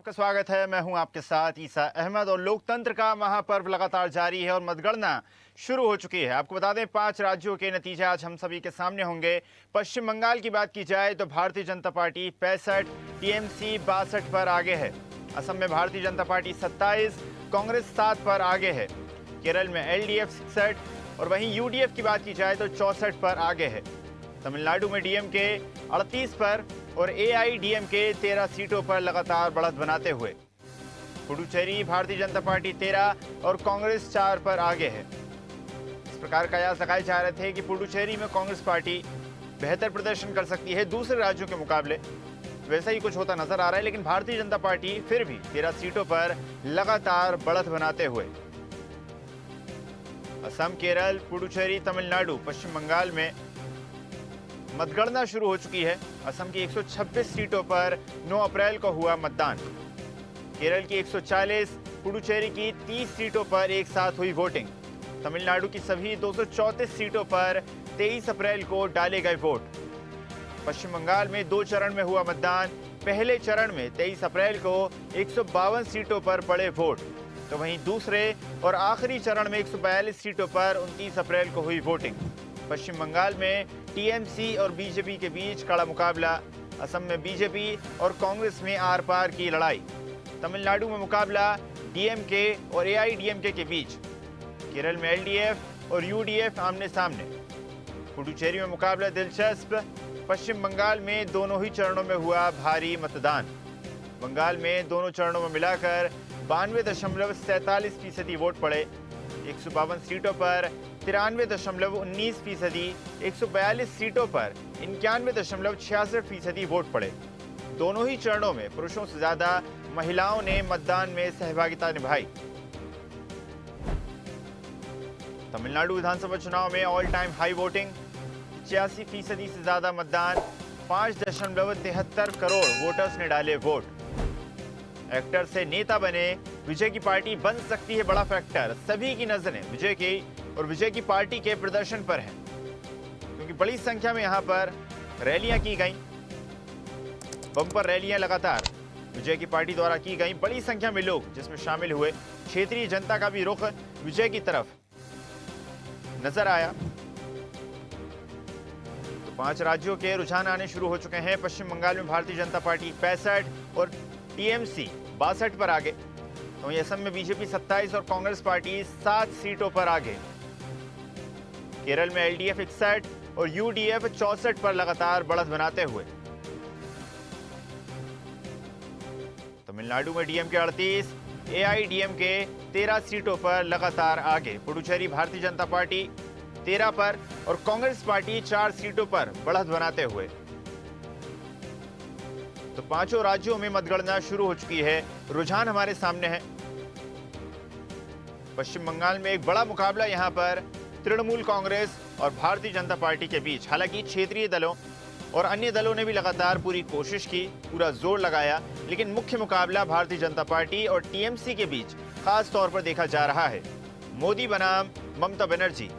आपका स्वागत है। मैं हूं आपके साथ ईसा अहमद और लोकतंत्र का महापर्व लगातार जारी है और मतगणना शुरू हो चुकी है। आपको बता दें 5 राज्यों के नतीजे आज हम सभी के सामने होंगे। पश्चिम बंगाल की बात की जाए तो भारतीय जनता पार्टी 65, टीएमसी 62 पर आगे है। असम में भारतीय जनता पार्टी 27, कांग्रेस 7 पर आगे है। केरल में एलडीएफ 66 और वहीं यूडीएफ की बात की जाए तो 64 पर आगे है। तमिलनाडु में डीएमके 38 पर और एआईडीएमके 13 सीटों पर लगातार बढ़त बनाते हुए। पुडुचेरी भारतीय जनता पार्टी 13 और कांग्रेस 4 पर आगे है। इस प्रकार कयास लगाए जा रहे थे कि पुडुचेरी में कांग्रेस पार्टी बेहतर प्रदर्शन कर सकती है दूसरे राज्यों के मुकाबले। वैसा ही कुछ होता नजर आ रहा है, लेकिन भारतीय जनता पार्टी फिर भी 13 सीटों पर लगातार बढ़त बनाते हुए। असम, केरल, पुडुचेरी, तमिलनाडु, पश्चिम बंगाल में मतगणना शुरू हो चुकी है। असम की 126 सीटों पर 9 अप्रैल को हुआ मतदान। केरल की 140, पुडुचेरी की 30 सीटों पर एक साथ हुई वोटिंग। तमिलनाडु की सभी 234 सीटों पर 23 अप्रैल को डाले गए वोट। पश्चिम बंगाल में 2 चरण में हुआ मतदान। पहले चरण में 23 अप्रैल को 152 सीटों पर पड़े वोट, तो वहीं दूसरे और आखिरी चरण में 142 सीटों पर 29 अप्रैल को हुई वोटिंग। पश्चिम बंगाल में टीएमसी और बीजेपी के बीच कड़ा मुकाबला। असम में बीजेपी और कांग्रेस में आर पार की लड़ाई। तमिलनाडु में मुकाबला डीएमके और एआईडीएमके के बीच। केरल में एलडीएफ और यूडीएफ आमने सामने। पुडुचेरी में मुकाबला दिलचस्प। पश्चिम बंगाल में दोनों ही चरणों में हुआ भारी मतदान। बंगाल में दोनों चरणों में मिलाकर 92.47% वोट पड़े। 152 सीटों पर 93.19%, 142 सीटों पर 91.66% वोट पड़े। दोनों ही चरणों में पुरुषों से ज्यादा महिलाओं ने मतदान में सहभागिता निभाई। तमिलनाडु विधानसभा चुनाव में ऑल टाइम हाई वोटिंग, 85% से ज्यादा मतदान, 5.73 करोड़ वोटर्स ने डाले वोट। एक्टर से नेता बने, विजय की पार्टी बन सकती है बड़ा फैक्टर। सभी की नजरें विजय की और विजय की पार्टी के प्रदर्शन पर हैं, क्योंकि बड़ी संख्या में यहां पर रैलियां की गईं। बम्पर रैलियां लगातार विजय की पार्टी द्वारा की गईं। बड़ी संख्या में लोग जिसमें शामिल हुए। क्षेत्रीय जनता का भी रुख विजय की तरफ नजर आया। तो 5 राज्यों के रुझान आने शुरू हो चुके हैं। पश्चिम बंगाल में भारतीय जनता पार्टी 65 और टीएमसी 62 पर आगे। तो वहीं असम में बीजेपी 27 और कांग्रेस पार्टी 7 सीटों पर आगे। केरल में एलडीएफ 61 और यूडीएफ 64 पर लगातार बढ़त बनाते हुए। तमिलनाडु में डीएमके 38, एआईडीएमके 13 सीटों पर लगातार आगे। पुडुचेरी भारतीय जनता पार्टी 13 पर और कांग्रेस पार्टी 4 सीटों पर बढ़त बनाते हुए। तो 5 राज्यों में मतगणना शुरू हो चुकी है। रुझान हमारे सामने है। पश्चिम बंगाल में एक बड़ा मुकाबला यहां पर तृणमूल कांग्रेस और भारतीय जनता पार्टी के बीच। हालांकि क्षेत्रीय दलों और अन्य दलों ने भी लगातार पूरी कोशिश की, पूरा जोर लगाया, लेकिन मुख्य मुकाबला भारतीय जनता पार्टी और टीएमसी के बीच खास तौर पर देखा जा रहा है। मोदी बनाम ममता बनर्जी।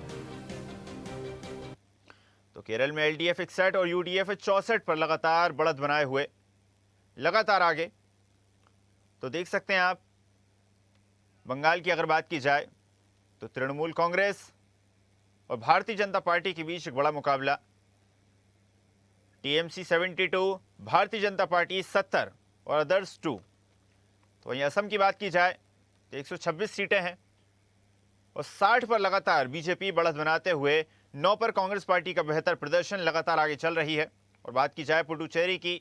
तो केरल में एलडीएफ 61 और यूडीएफ 64 पर लगातार बढ़त बनाए हुए लगातार आगे। तो देख सकते हैं आप, बंगाल की अगर बात की जाए तो तृणमूल कांग्रेस और भारतीय जनता पार्टी के बीच एक बड़ा मुकाबला। टीएमसी 72, भारतीय जनता पार्टी 70 और अदर्स 2। तो वहीं असम की बात की जाए तो 126 सीटें हैं और 60 पर लगातार बीजेपी बढ़त बनाते हुए। 9 पर कांग्रेस पार्टी का बेहतर प्रदर्शन लगातार आगे चल रही है। और बात की जाए पुडुचेरी की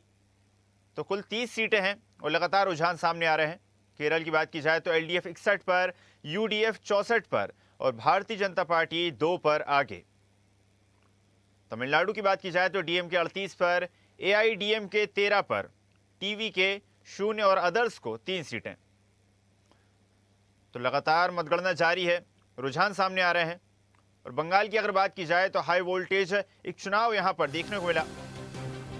तो कुल 30 सीटें हैं और लगातार रुझान सामने आ रहे हैं। केरल की बात की जाए तो एलडीएफ 61 पर, यूडीएफ 64 पर और भारतीय जनता पार्टी 2 पर आगे। तमिलनाडु की बात की जाए तो डीएमके 38 पर, एआईडीएमके 13 पर, टीवीके 0 और अदर्स को 3 सीटें। तो लगातार मतगणना जारी है, रुझान सामने आ रहे हैं। और बंगाल की अगर बात की जाए तो हाई वोल्टेज एक चुनाव यहां पर देखने को मिला।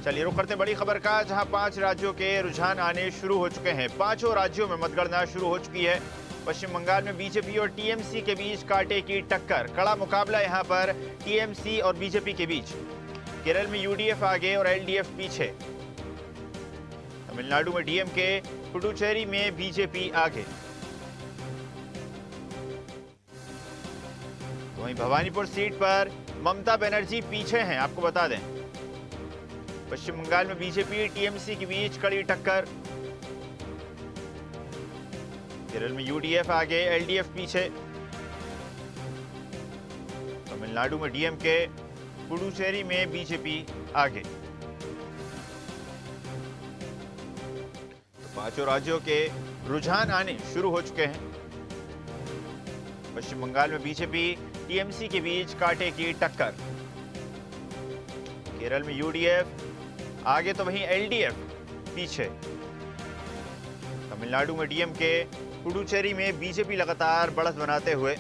चलिए रुक करते बड़ी खबर का, जहां 5 राज्यों के रुझान आने शुरू हो चुके हैं। 5 राज्यों में मतगणना शुरू हो चुकी है। पश्चिम बंगाल में बीजेपी और टीएमसी के बीच कांटे की टक्कर। कड़ा मुकाबला यहां पर टीएमसी और बीजेपी के बीच। केरल में यूडीएफ आगे और एलडीएफ पीछे। तमिलनाडु में डीएमके, पुडुचेरी में बीजेपी आगे। वहीं भवानीपुर सीट पर ममता बनर्जी पीछे हैं, आपको बता दें। पश्चिम बंगाल में बीजेपी टीएमसी के बीच कड़ी टक्कर। केरल में यूडीएफ आगे, एलडीएफ पीछे। तमिलनाडु में डीएमके, पुडुचेरी में बीजेपी आगे। तो पांचों राज्यों के रुझान आने शुरू हो चुके हैं। पश्चिम बंगाल में बीजेपी टीएमसी के बीच कांटे की टक्कर। केरल में यूडीएफ आगे तो वहीं एलडीएफ पीछे। तमिलनाडु में डीएमके, पुडुचेरी में बीजेपी लगातार बढ़त बनाते हुए।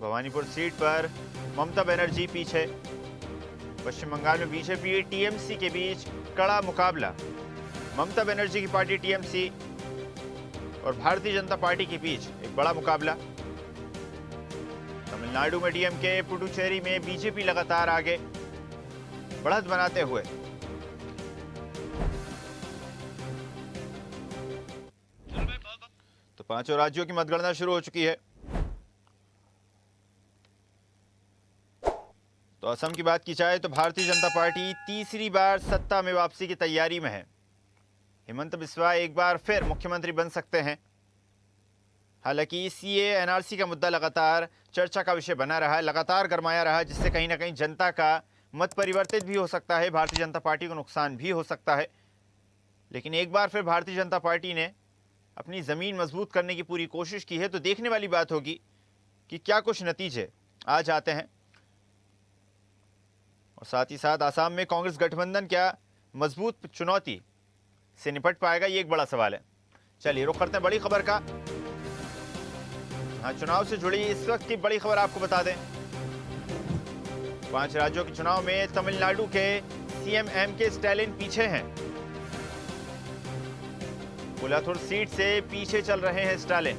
भवानीपुर सीट पर ममता बनर्जी पीछे। पश्चिम बंगाल में बीजेपी टीएमसी के बीच कड़ा मुकाबला। ममता बनर्जी की पार्टी टीएमसी और भारतीय जनता पार्टी के बीच एक बड़ा मुकाबला। तमिलनाडु में डीएमके, पुडुचेरी में बीजेपी लगातार आगे बढ़त बनाते हुए। तो पांचों राज्यों की मतगणना शुरू हो चुकी है। तो असम की बात की जाए तो भारतीय जनता पार्टी तीसरी बार सत्ता में वापसी की तैयारी में है। हेमंत बिस्वा एक बार फिर मुख्यमंत्री बन सकते हैं। हालांकि सीए एनआरसी का मुद्दा लगातार चर्चा का विषय बना रहा है, लगातार गरमाया रहा, जिससे कहीं ना कहीं जनता का मत परिवर्तित भी हो सकता है, भारतीय जनता पार्टी को नुकसान भी हो सकता है। लेकिन एक बार फिर भारतीय जनता पार्टी ने अपनी ज़मीन मजबूत करने की पूरी कोशिश की है। तो देखने वाली बात होगी कि क्या कुछ नतीजे आ जाते हैं। और साथ ही साथ आसाम में कांग्रेस गठबंधन क्या मजबूत चुनौती से निपट पाएगा, ये एक बड़ा सवाल है। चलिए रुख करते हैं बड़ी खबर का। हाँ, चुनाव से जुड़ी इस वक्त की बड़ी खबर आपको बता दें। 5 राज्यों के चुनाव में तमिलनाडु के सीएम एमके स्टालिन पीछे हैं। कोलाथुर सीट से पीछे चल रहे हैं स्टालिन।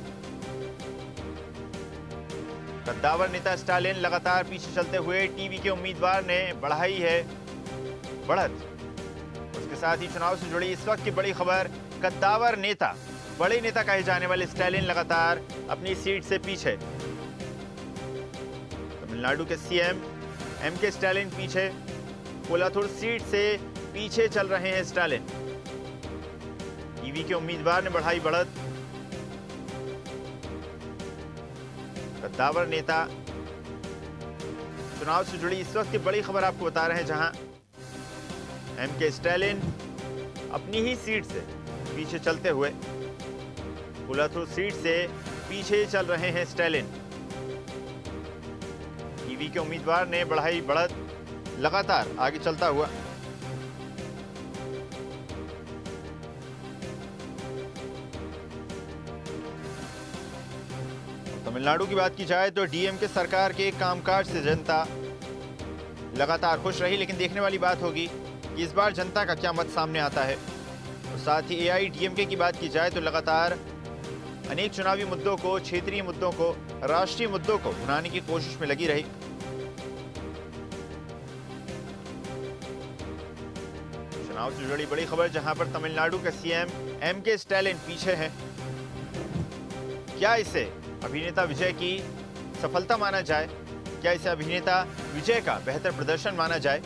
कद्दावर नेता स्टालिन लगातार पीछे चलते हुए टीवी के उम्मीदवार ने बढ़ाई है बढ़त। उसके साथ ही चुनाव से जुड़ी इस वक्त की बड़ी खबर, कद्दावर नेता, बड़े नेता कहे जाने वाले स्टालिन लगातार अपनी सीट से पीछे। तमिलनाडु के सीएम एमके स्टालिन पीछे, कोलाथुर सीट से पीछे चल रहे हैं स्टालिन। टीवी के उम्मीदवार ने बढ़ाई बढ़त। कद्दावर नेता, चुनाव से जुड़ी इस वक्त की बड़ी खबर आपको बता रहे हैं, जहां एमके स्टालिन अपनी ही सीट से पीछे चलते हुए, कोलाथुर सीट से पीछे चल रहे हैं स्टालिन। टीवी के उम्मीदवार ने बढ़ाई बढ़त, लगातार आगे चलता हुआ। तमिलनाडु की बात की जाए तो डीएमके सरकार के कामकाज से जनता लगातार खुश रही, लेकिन देखने वाली बात होगी कि इस बार जनता का क्या मत सामने आता है। और साथ ही एआईडीएमके की बात की जाए तो लगातार अनेक चुनावी मुद्दों को, क्षेत्रीय मुद्दों को, राष्ट्रीय मुद्दों को भुनाने की कोशिश में लगी रही। चुनाव से जुड़ी बड़ी खबर, जहां पर तमिलनाडु के सीएम एमके स्टालिन पीछे हैं। क्या इसे अभिनेता विजय की सफलता माना जाए? क्या इसे अभिनेता विजय का बेहतर प्रदर्शन माना जाए?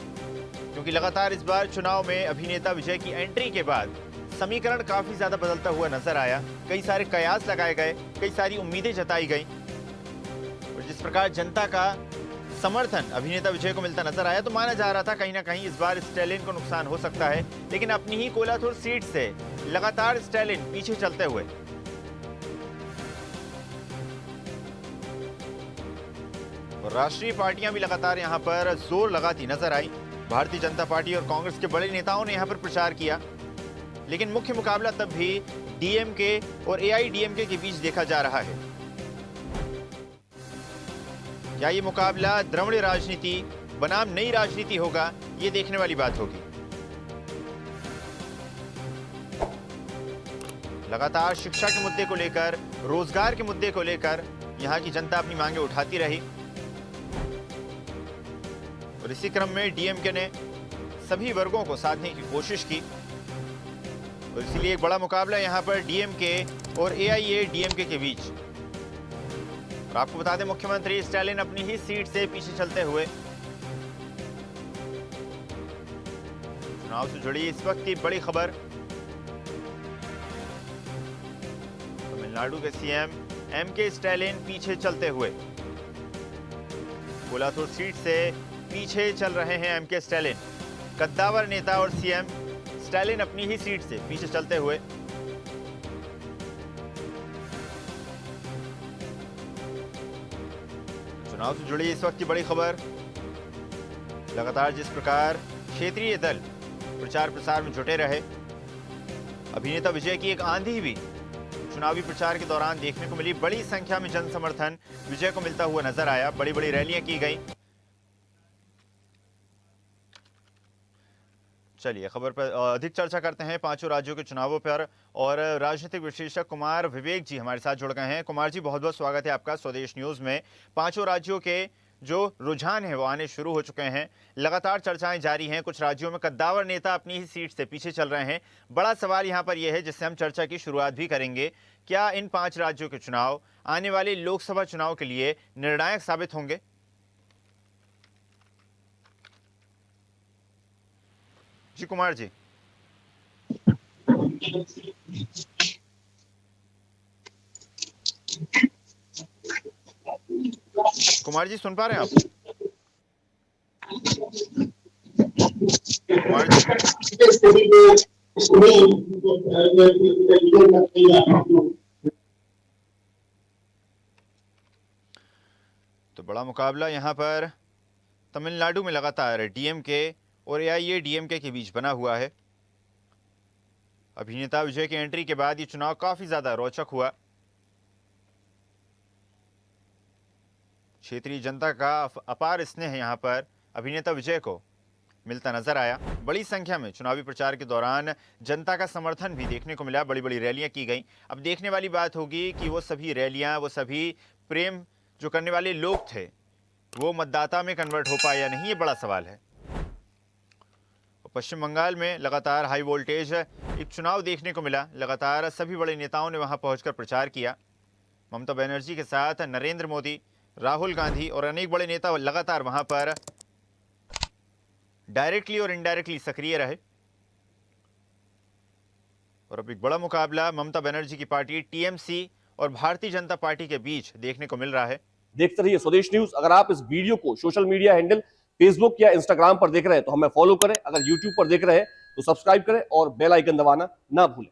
क्योंकि लगातार इस बार चुनाव में अभिनेता विजय की एंट्री के बाद समीकरण काफी ज्यादा बदलता हुआ नजर आया। कई सारे कयास लगाए गए, कई सारी उम्मीदें जताई गई, और जिस प्रकार जनता का समर्थन अभिनेता विजय को मिलता नजर आया, तो माना जा रहा था कहीं ना कहीं इस बार स्टालिन को नुकसान हो सकता है। लेकिन अपनी ही कोलाथुर सीट से लगातार स्टालिन पीछे चलते हुए। और राष्ट्रीय पार्टियां भी लगातार यहां पर जोर लगाती नजर आई। भारतीय जनता पार्टी और कांग्रेस के बड़े नेताओं ने यहां पर प्रचार किया, लेकिन मुख्य मुकाबला तब भी डीएमके और एआईडीएमके के बीच देखा जा रहा है। क्या ये मुकाबला द्रविड़ राजनीति बनाम नई राजनीति होगा, ये देखने वाली बात होगी। लगातार शिक्षा के मुद्दे को लेकर, रोजगार के मुद्दे को लेकर यहां की जनता अपनी मांगे उठाती रही, और इसी क्रम में डीएमके ने सभी वर्गों को साधने की कोशिश की। और इसीलिए एक बड़ा मुकाबला यहां पर डीएमके और एआईएडीएमके के बीच। और आपको बता दें, मुख्यमंत्री स्टालिन अपनी ही सीट से पीछे चलते हुए। चुनाव से जुड़ी इस वक्त की बड़ी खबर, तमिलनाडु के सीएम एमके स्टालिन पीछे चलते हुए। कोलाथूर सीट से पीछे चल रहे हैं एमके स्टालिन। कद्दावर नेता और सीएम स्टालिन अपनी ही सीट से पीछे चलते हुए। चुनाव से जुड़ी इस वक्त की बड़ी खबर, लगातार जिस प्रकार क्षेत्रीय दल प्रचार प्रसार में जुटे रहे, अभिनेता विजय की एक आंधी भी चुनावी प्रचार के दौरान देखने को मिली। बड़ी संख्या में जन समर्थन विजय को मिलता हुआ नजर आया। बड़ी बड़ी रैलियां की गई। चलिए खबर पर अधिक चर्चा करते हैं पांचों राज्यों के चुनावों पर, और राजनीतिक विश्लेषक कुमार विवेक जी हमारे साथ जुड़ गए हैं। कुमार जी, बहुत बहुत स्वागत है आपका स्वदेश न्यूज में। पांचों राज्यों के जो रुझान है वो आने शुरू हो चुके हैं, लगातार चर्चाएं जारी हैं। कुछ राज्यों में कद्दावर नेता अपनी ही सीट से पीछे चल रहे हैं। बड़ा सवाल यहां पर यह है, जिससे हम चर्चा की शुरुआत भी करेंगे, क्या इन 5 राज्यों के चुनाव आने वाले लोकसभा चुनाव के लिए निर्णायक साबित होंगे? जी कुमार जी। कुमार जी सुन पा रहे हैं आप? कुमार जी? तो बड़ा मुकाबला यहां पर तमिलनाडु में लगातार डीएमके और एआईएडीएमके के बीच बना हुआ है। अभिनेता विजय की एंट्री के बाद ये चुनाव काफी ज्यादा रोचक हुआ। क्षेत्रीय जनता का अपार स्नेह यहां पर अभिनेता विजय को मिलता नजर आया। बड़ी संख्या में चुनावी प्रचार के दौरान जनता का समर्थन भी देखने को मिला। बड़ी बड़ी रैलियां की गई। अब देखने वाली बात होगी कि वो सभी रैलियां, वो सभी प्रेम जो करने वाले लोग थे, वो मतदाता में कन्वर्ट हो पाए या नहीं, ये बड़ा सवाल है। पश्चिम बंगाल में लगातार हाई वोल्टेज एक चुनाव देखने को मिला। लगातार सभी बड़े नेताओं ने वहां पहुंचकर प्रचार किया। ममता बनर्जी के साथ नरेंद्र मोदी, राहुल गांधी और अनेक बड़े नेता लगातार वहां पर डायरेक्टली और इनडायरेक्टली सक्रिय रहे। और अब एक बड़ा मुकाबला ममता बनर्जी की पार्टी टीएमसी और भारतीय जनता पार्टी के बीच देखने को मिल रहा है। देखते रहिए स्वदेश न्यूज। अगर आप इस वीडियो को सोशल मीडिया हैंडल फेसबुक या इंस्टाग्राम पर देख रहे हैं तो हमें फॉलो करें। अगर यूट्यूब पर देख रहे हैं तो सब्सक्राइब करें और बेल आइकन दबाना ना भूलें।